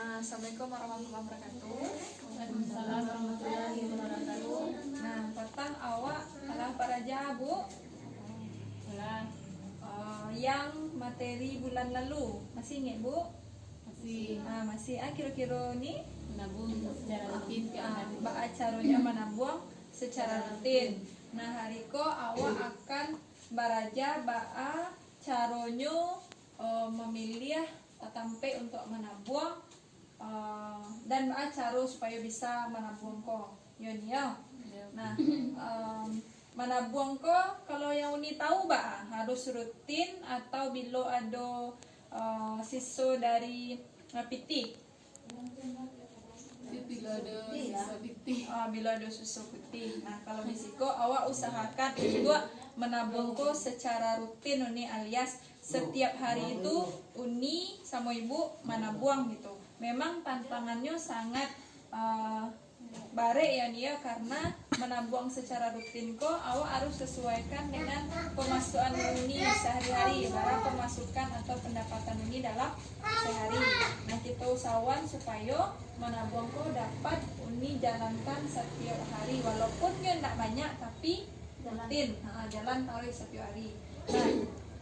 Assalamualaikum warahmatullahi wabarakatuh. Waalaikumsalam warahmatullahi wabarakatuh. Nah, petang awak adalah paraja Bu. Alah, Yang materi bulan lalu masih ingat Bu? masih Masih. Kira-kira ni menabung secara rutin ke anak. bak caranya menabung secara rutin. Nah, hari ko awak akan baraja baa caronyo memilih tampe untuk menabung dan baa caro supaya bisa menabung ko. Yon ya. Nah, menabung ko kalau yang uni tahu baa harus rutin atau bilo ada siso dari pitik. Bila ada sisa putih. Bila ada susu putih. Nah, kalau bisiko awak usahakan juga menabung ko secara rutin uni, alias setiap hari itu uni sama ibu menabung gitu. Memang tantangannya sangat bare ya nia, karena menabung secara rutin ko awak harus sesuaikan dengan pemasukan uni sehari-hari, barang pemasukan atau pendapatan uni dalam sehari. Nah, kita usahawan supaya menabung ko dapat uni jalankan setiap hari, walaupun ya tidak banyak tapi rutin jalan tarik setiap hari. Nah,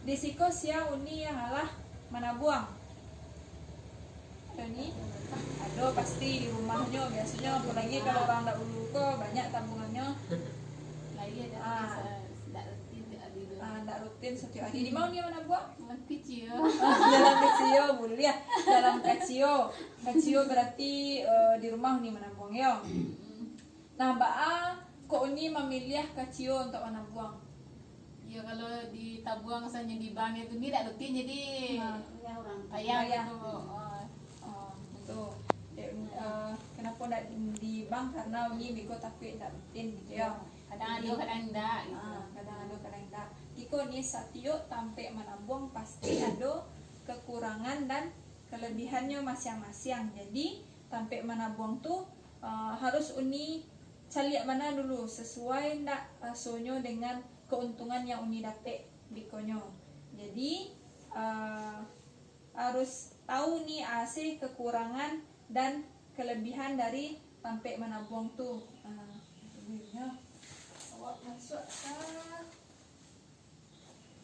disiko sia uni yang alah menabung. Ini ada pasti di rumahnya biasanya, apalagi kalau orang tak ulu ko banyak tabungannya. Lagi ada tidak rutin Tak rutin setiap hari. Di mana dia menabung? kecil. Dalam kecil boleh ya. Dalam kecil berarti di rumah nih menabung ya. Nah, baa kok ini memilih kecil untuk menabung? Ya kalau ditabung misalnya di bank itu ni tidak rutin, jadi payah Payah. gitu. Betul. Kenapa tidak di bank? Karena ini bigo tapi tidak rutin gitu ya. Kadang ada, kadang tidak. Gitu. Kadang ada, kadang tidak. Iko ni satyo tampe menabung pasti ada kekurangan dan kelebihannya masing-masing. Jadi tampe menabung tuh harus uni caliak mana dulu sesuai ndak rasonyo dengan keuntungan yang uni dapat bikonyo. Jadi harus tahu nih asih kekurangan dan kelebihan dari tampe menabung tuh. Awak masuk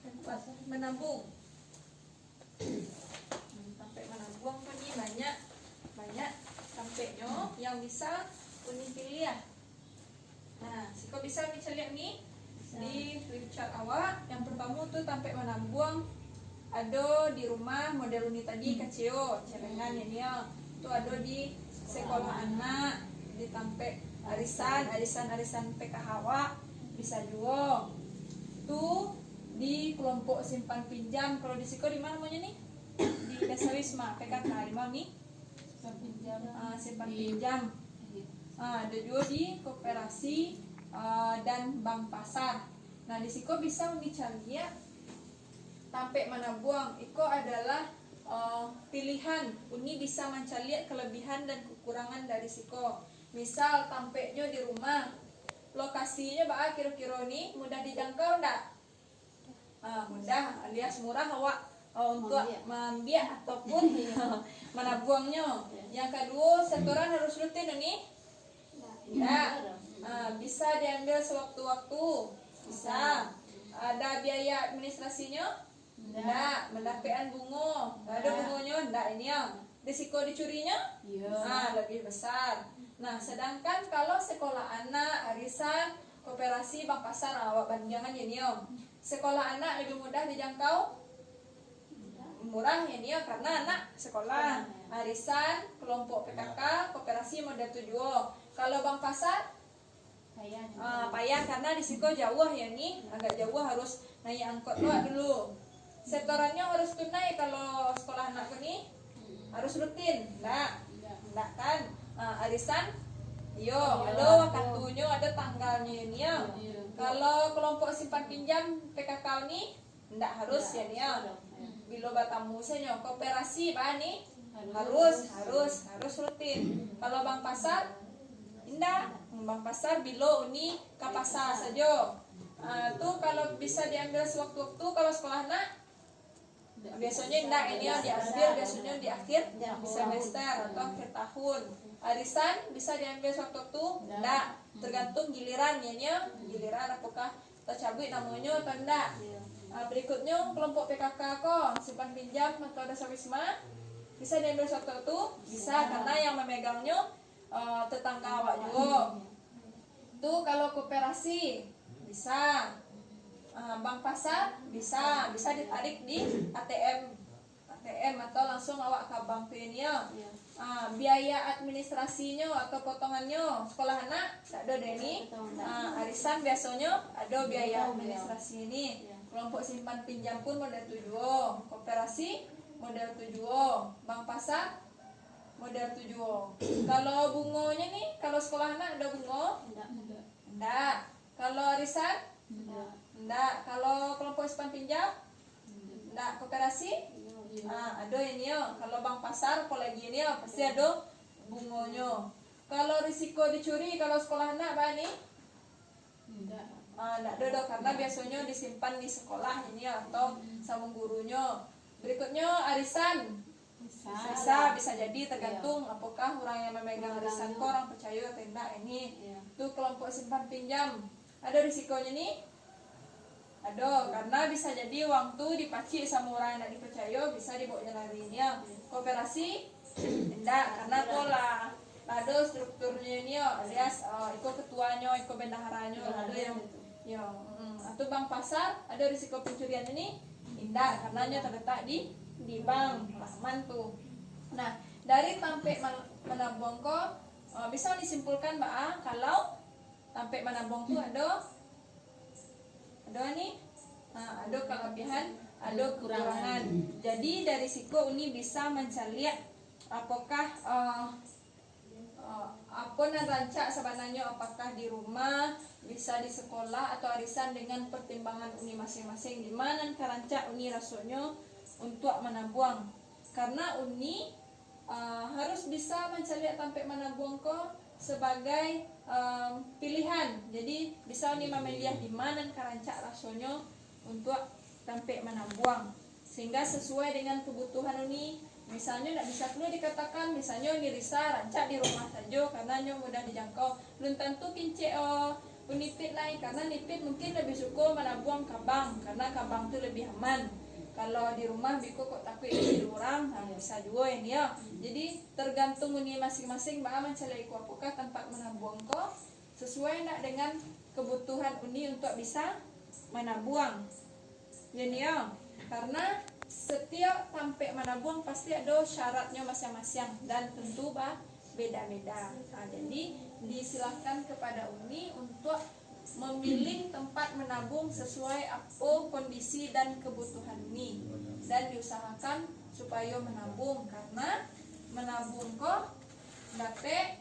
tempat menabung. Tampe menabung tuh nih banyak tampeknya yang bisa uni pilih ya. Nah, siko bisa diceliak nih di flip chart awak. Yang pertama tuh tampe menabung ada di rumah model uni tadi kecil celengan ini ya. Itu ada di sekolah anak, di tampe arisan PKH awak bisa juga. Tuh di kelompok simpan pinjam. Kalau di siko di mana namanya nih? Di Desa Wisma PKK di mana nih? Simpan pinjam. Ada juga di koperasi dan bank pasar. Nah, di siko bisa uni cari ya. Tampe menabung iko adalah pilihan uni bisa mencari kelebihan dan kekurangan dari siko. Misal tampeknya di rumah, lokasinya baa kira-kira nih mudah dijangkau ndak? Mudah alias murah awak untuk membiak ataupun menabungnya. Yang kedua, setoran harus rutin nih? Tidak. Bisa diambil sewaktu-waktu, bisa. Ada biaya administrasinya? Tidak. Mendapatkan bunga, ada bunganya? Tidak. Ini yang risiko dicurinya? Lebih besar. Nah, sedangkan kalau sekolah anak, arisan, koperasi, bank pasar, awak bandingan ini om. Sekolah anak lebih mudah dijangkau? Murah ya nih karena anak sekolah. Arisan, kelompok PKK, koperasi model 7. Kalau bank pasar? Payah karena risiko jauh ya nih, agak jauh harus naik angkot dulu. Setorannya harus tunai kalau sekolah anak ini harus rutin, enggak kan? Arisan, ada kartunya, ada tanggalnya ini ya. Kalau kelompok simpan pinjam PKK ini enggak harus ya nih ya. Bila batamu saja koperasi nih harus rutin. Kalau bank pasar enggak, bank pasar bila uni ke pasar saja. Tuh kalau bisa diambil sewaktu-waktu. Kalau sekolah anak Biasanya enggak ini diambil biasanya di akhir semester atau akhir tahun. Arisan bisa diambil sewaktu-waktu? Enggak, tergantung giliran ya, giliran apakah tercabut namanya atau enggak. Berikutnya kelompok PKK kok simpan pinjam atau dasar wisma bisa diambil sewaktu-waktu? Bisa, karena yang memegangnya tetangga awak juga. Tuh kalau koperasi bisa, bank pasar bisa ditarik di ATM atau langsung awak ke bank ini ya. Biaya administrasinya atau potongannya sekolah anak tak ada deh ini. Arisan biasanya ada biaya administrasi ini. Kelompok simpan pinjam pun model 7, koperasi model 7, bank pasar model 7. Kalau bunganya nih, kalau sekolah anak ada bunga? Enggak. Kalau arisan? Enggak. Kalau kelompok simpan pinjam? Enggak. Koperasi? Ada ini ya. Kalau bank pasar apalagi ini ya, pasti ada bunganya. Kalau risiko dicuri kalau sekolah anak apa nih? Enggak ada karena biasanya disimpan di sekolah ini ya, atau sama gurunya. Berikutnya arisan. Bisa jadi tergantung apakah orang yang memegang arisan kok orang percaya atau tidak ini. Tuh kelompok simpan pinjam ada risikonya nih? Ada, karena bisa jadi uang tuh dipaci sama orang yang tidak dipercaya, bisa dibawa larinya. Koperasi tidak, karena pola ada strukturnya ini ya, alias ikut ketuanya, ikut bendaharanya, ada yang atau bank pasar ada risiko pencurian ini? Tidak, karena nya terletak di bank aman tuh. Nah, dari tampek menabung kok bisa disimpulkan Mbak kalau tampek menabung tuh ada nih, ada kelebihan, ada kekurangan. Jadi dari siku Uni bisa mencari apakah apa yang rancak sebenarnya, apakah di rumah, bisa di sekolah atau arisan dengan pertimbangan Uni masing-masing. Di mana kerancak Uni rasanya untuk menabung, karena Uni harus bisa mencari tampek menabung kok sebagai pilihan. Jadi bisa Uni memilih di mana kerancak rasanya untuk tampek menabung sehingga sesuai dengan kebutuhan Uni. Misalnya tidak bisa perlu dikatakan misalnya Uni risa rancak di rumah saja karena mudah dijangkau. Belum tentu kince unipit lain, karena nipit mungkin lebih suka menabung ke bank karena ke bank itu lebih aman. Kalau di rumah biko kok takut di orang, bisa juga ini ya. Jadi tergantung Uni masing-masing Mbak mencari apakah tempat menabung kok sesuai tidak dengan kebutuhan Uni untuk bisa menabung. Jadi ya, karena setiap tampek menabung pasti ada syaratnya masing-masing dan tentu beda-beda. Jadi disilahkan kepada Uni untuk memilih tempat menabung sesuai apa kondisi dan kebutuhan Uni, dan diusahakan supaya menabung, karena menabung kok dapat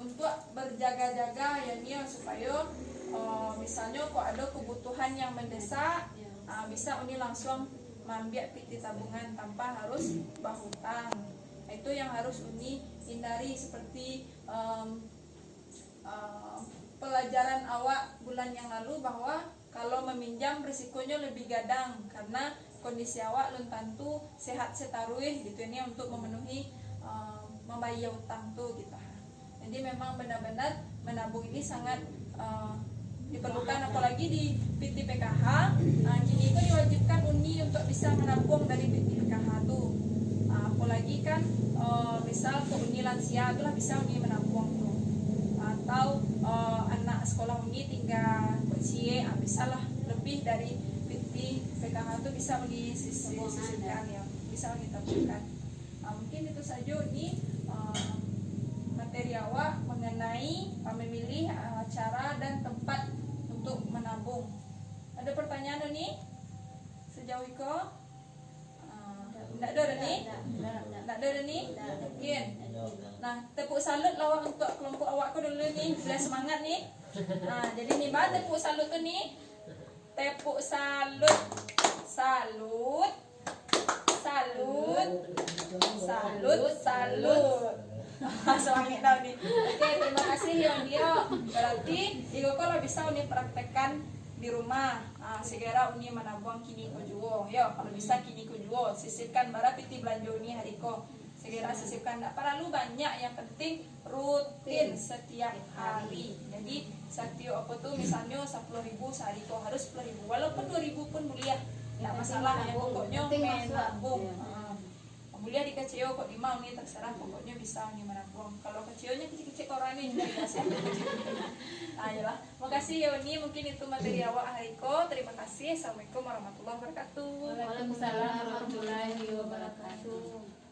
untuk berjaga-jaga ya supaya misalnya kok ada kebutuhan yang mendesak, bisa Uni langsung mengambil piti tabungan tanpa harus berhutang. Itu yang harus Uni hindari, seperti pelajaran awak bulan yang lalu bahwa kalau meminjam risikonya lebih gadang karena kondisi awak belum tentu sehat setaruih gitu ini untuk memenuhi membayar utang tuh gitu. Jadi memang benar-benar menabung ini sangat diperlukan, apalagi di PT PKH. Kini itu diwajibkan Uni untuk bisa menabung dari PT PKH tuh. Apalagi kan misal ke Uni lansia itulah bisa Uni menabung tuh. Atau anak sekolah Uni tinggal kunci, bisa lah lebih dari PT PKH itu bisa Uni sisihkan ya, bisa Uni tabungkan. Mungkin itu saja Uni materi awak mengenai memilih cara dan tempat untuk menabung. Ada pertanyaan nih sejauh itu? Tidak ada nih? Tidak ada nih? Mungkin. Nah, tepuk salut lawak untuk kelompok awakku dulu nih, biar semangat nih. Nah, jadi nih bah tepuk salut tuh nih. Tepuk salut, salut, salut, salut, salut. Semangat tau nih. Oke, terima kasih yang dia. Berarti Iko kalau bisa Uni praktekkan di rumah. segera uni menabung kini ko juo. Yo, kalau bisa kini ko juo. Sisipkan bara piti belanja uni hariko. Segera sisipkan, tidak perlu banyak, yang penting rutin setiap hari. Jadi setiap apa tuh misalnya 10.000 sehari kok harus 10.000, walaupun 2.000 pun mulia, tidak masalah. Yang pokoknya menabung. Mulia di kecil kok di mau nih terserah, pokoknya bisa nih menabung. Kalau kecilnya kecil-kecil orang nih juga kasih. Ayolah, makasih ya Uni, mungkin itu materi awak hariko. Terima kasih. Assalamualaikum warahmatullahi wabarakatuh. Waalaikumsalam warahmatullahi wabarakatuh.